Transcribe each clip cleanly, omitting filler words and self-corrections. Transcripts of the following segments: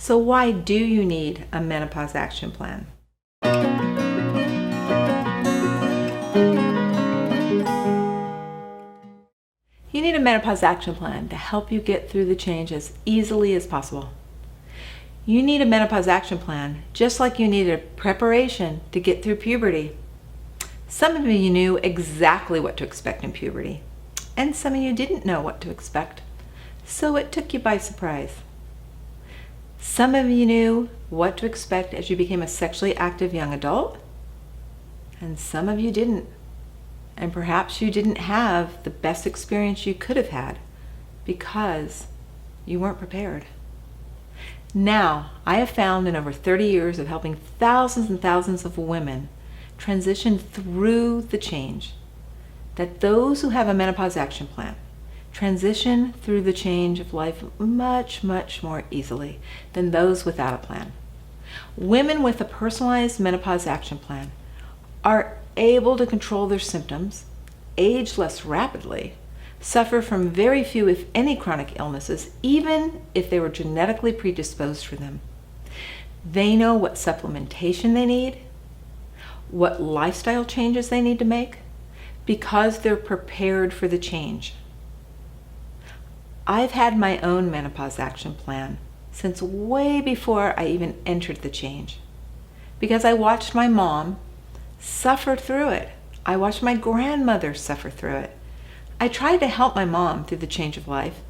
So why do you need a menopause action plan? You need a menopause action plan to help you get through the change as easily as possible. You need a menopause action plan just like you need a preparation to get through puberty. Some of you knew exactly what to expect in puberty, and some of you didn't know what to expect, so it took you by surprise. Some of you knew what to expect as you became a sexually active young adult, and some of you didn't. And perhaps you didn't have the best experience you could have had because you weren't prepared. Now, I have found in over 30 years of helping thousands and thousands of women transition through the change, that those who have a menopause action plan transition through the change of life much, much more easily than those without a plan. Women with a personalized menopause action plan are able to control their symptoms, age less rapidly, suffer from very few, if any, chronic illnesses, even if they were genetically predisposed for them. They know what supplementation they need, what lifestyle changes they need to make, because they're prepared for the change. I've had my own menopause action plan since way before I even entered the change, because I watched my mom suffer through it. I watched my grandmother suffer through it. I tried to help my mom through the change of life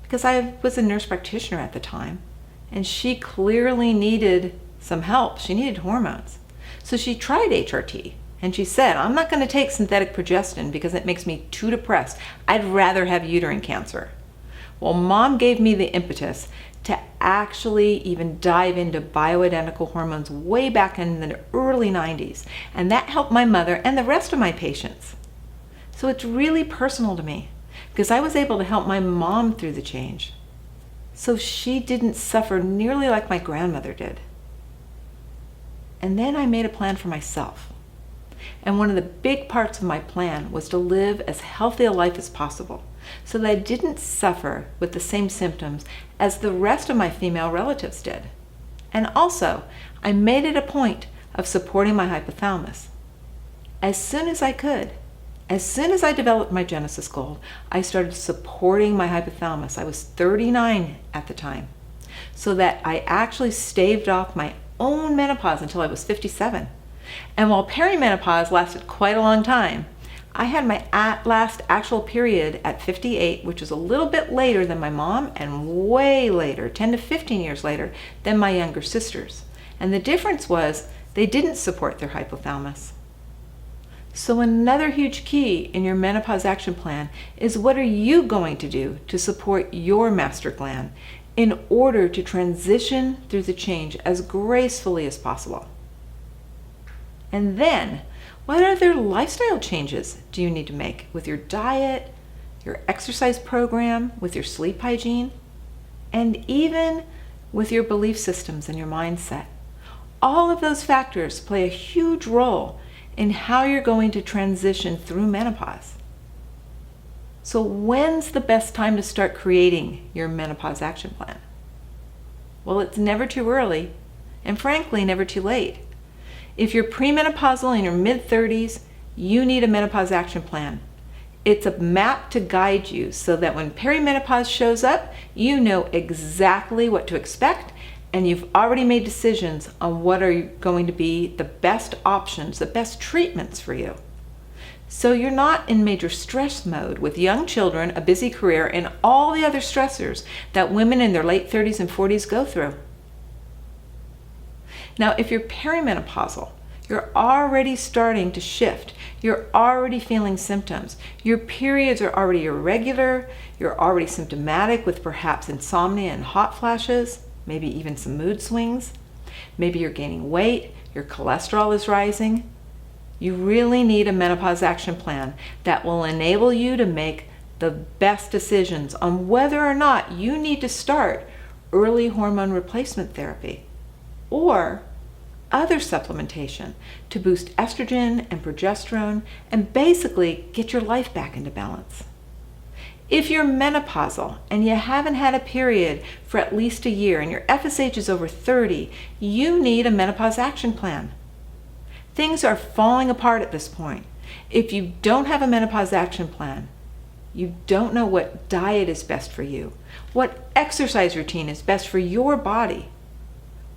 because I was a nurse practitioner at the time, and she clearly needed some help. She needed hormones. So she tried HRT, and she said, I'm not going to take synthetic progestin because it makes me too depressed. I'd rather have uterine cancer. Well, Mom gave me the impetus to actually even dive into bioidentical hormones way back in the early 90s. And that helped my mother and the rest of my patients. So it's really personal to me because I was able to help my mom through the change, so she didn't suffer nearly like my grandmother did. And then I made a plan for myself. And one of the big parts of my plan was to live as healthy a life as possible so that I didn't suffer with the same symptoms as the rest of my female relatives did. And also, I made it a point of supporting my hypothalamus. As soon as I could, as soon as I developed my Genesis goal, I started supporting my hypothalamus. I was 39 at the time, so that I actually staved off my own menopause until I was 57. And while perimenopause lasted quite a long time, I had my last actual period at 58, which is a little bit later than my mom and way later, 10 to 15 years later, than my younger sisters. And the difference was they didn't support their hypothalamus. So another huge key in your menopause action plan is, what are you going to do to support your master gland in order to transition through the change as gracefully as possible? And then, what other lifestyle changes do you need to make with your diet, your exercise program, with your sleep hygiene, and even with your belief systems and your mindset? All of those factors play a huge role in how you're going to transition through menopause. So when's the best time to start creating your menopause action plan? Well, it's never too early, and frankly, never too late. If you're premenopausal in your mid-30s, you need a menopause action plan. It's a map to guide you so that when perimenopause shows up, you know exactly what to expect, and you've already made decisions on what are going to be the best options, the best treatments for you. So you're not in major stress mode with young children, a busy career, and all the other stressors that women in their late 30s and 40s go through. Now, if you're perimenopausal, you're already starting to shift. You're already feeling symptoms. Your periods are already irregular. You're already symptomatic with perhaps insomnia and hot flashes, maybe even some mood swings. Maybe you're gaining weight, your cholesterol is rising. You really need a menopause action plan that will enable you to make the best decisions on whether or not you need to start early hormone replacement therapy or other supplementation to boost estrogen and progesterone and basically get your life back into balance. If you're menopausal and you haven't had a period for at least a year and your FSH is over 30, you need a menopause action plan. Things are falling apart at this point. If you don't have a menopause action plan, you don't know what diet is best for you, what exercise routine is best for your body,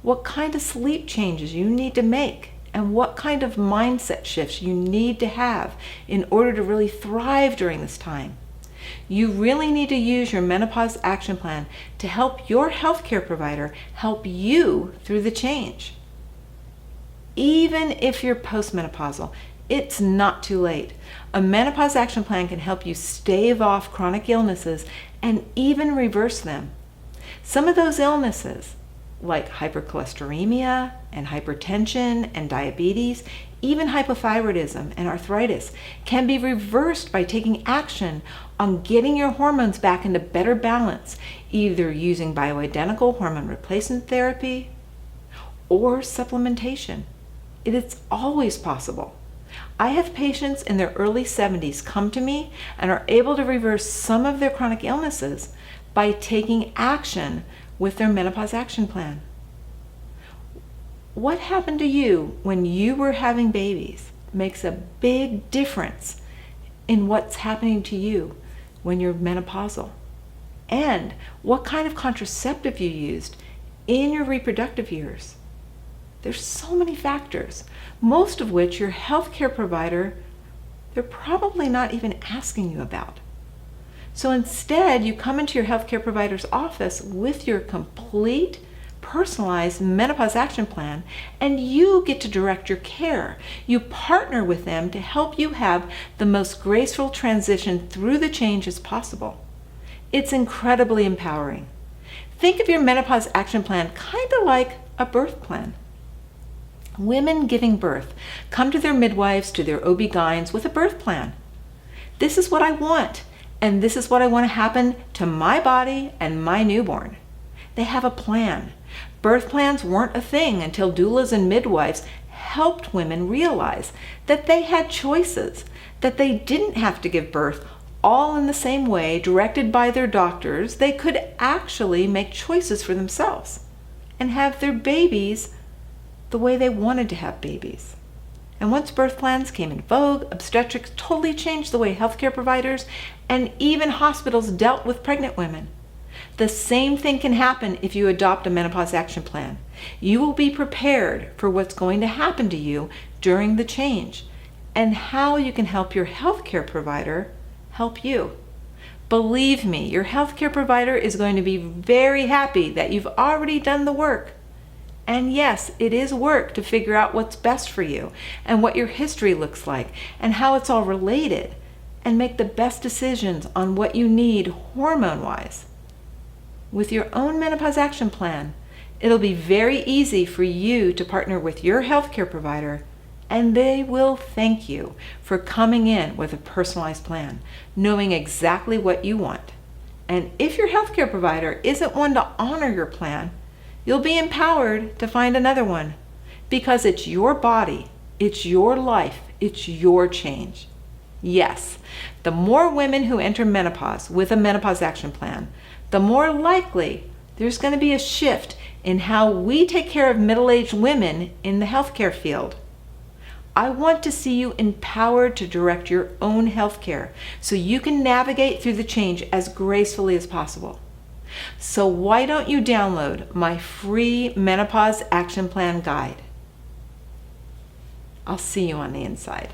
what kind of sleep changes you need to make, and what kind of mindset shifts you need to have in order to really thrive during this time. You really need to use your menopause action plan to help your healthcare provider help you through the change. Even if you're postmenopausal, it's not too late. A menopause action plan can help you stave off chronic illnesses and even reverse them. Some of those illnesses, like hypercholesteremia and hypertension and diabetes, even hypothyroidism and arthritis, can be reversed by taking action on getting your hormones back into better balance, either using bioidentical hormone replacement therapy or supplementation. It is always possible. I have patients in their early 70s come to me and are able to reverse some of their chronic illnesses by taking action with their menopause action plan. What happened to you when you were having babies makes a big difference in what's happening to you when you're menopausal, and what kind of contraceptive you used in your reproductive years. There's so many factors, most of which your healthcare provider, they're probably not even asking you about. So instead, you come into your healthcare provider's office with your complete personalized menopause action plan, and you get to direct your care. You partner with them to help you have the most graceful transition through the change as possible. It's incredibly empowering. Think of your menopause action plan kind of like a birth plan. Women giving birth come to their midwives, to their OB-GYNs with a birth plan. This is what I want, and this is what I want to happen to my body and my newborn. They have a plan. Birth plans weren't a thing until doulas and midwives helped women realize that they had choices, that they didn't have to give birth all in the same way, directed by their doctors. They could actually make choices for themselves and have their babies the way they wanted to have babies. And once birth plans came in vogue, obstetrics totally changed the way healthcare providers and even hospitals dealt with pregnant women. The same thing can happen if you adopt a menopause action plan. You will be prepared for what's going to happen to you during the change and how you can help your healthcare provider help you. Believe me, your healthcare provider is going to be very happy that you've already done the work. And yes, it is work to figure out what's best for you and what your history looks like and how it's all related, and make the best decisions on what you need hormone-wise. With your own menopause action plan, it'll be very easy for you to partner with your healthcare provider, and they will thank you for coming in with a personalized plan, knowing exactly what you want. And if your healthcare provider isn't one to honor your plan, you'll be empowered to find another one, because it's your body, it's your life, it's your change. Yes, the more women who enter menopause with a menopause action plan, the more likely there's going to be a shift in how we take care of middle-aged women in the healthcare field. I want to see you empowered to direct your own healthcare so you can navigate through the change as gracefully as possible. So why don't you download my free Menopause Action Plan guide? I'll see you on the inside.